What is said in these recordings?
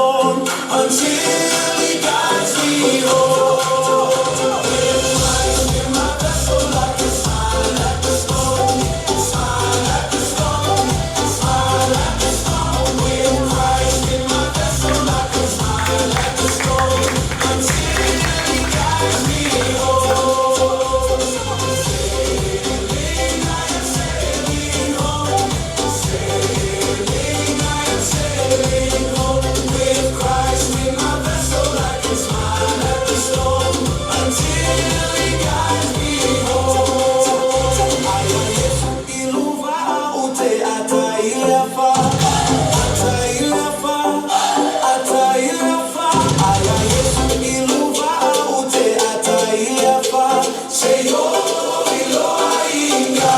storm until He guides me home. With Christ in my vessel, I can smile at the storm, smile at the storm, smile at the storm. With Christ in my vessel, I can smile at the storm until He guides me home. Sailing, I am sailing home. Sailing, I am sailing home. With Christ in my vessel, I can smile at the storm until He guides me home. Aya Yesu iluva ute atailafa, atailafa, atailafa. Aya Yesu iluva ute atailafa. Seyo iloainga.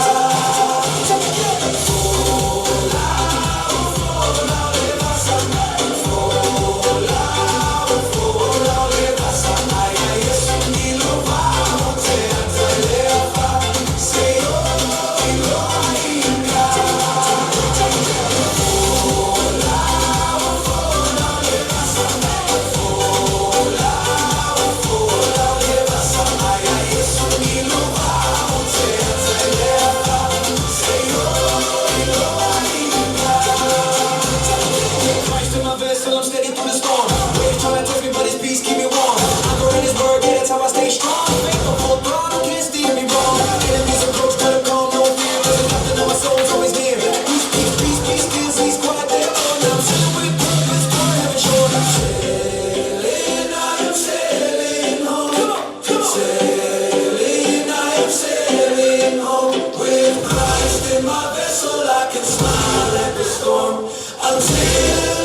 Christ in my vessel, I'm steady through the storm. Waves trying to test me, but His peace keep me warm. I go in His word, yeah, that's how I stay strong. Faith on full throttle, can't steer me wrong. Enemies approach, cut 'em calm, no fear. Cause the captain of my soul's always near. He speaks peace, be still, He's quiet there. Oh, now I'm sailing with purpose, for heaven shore. Sailing, I am sailing home. Sailing, I am sailing home. With Christ in my vessel, I can smile at the storm until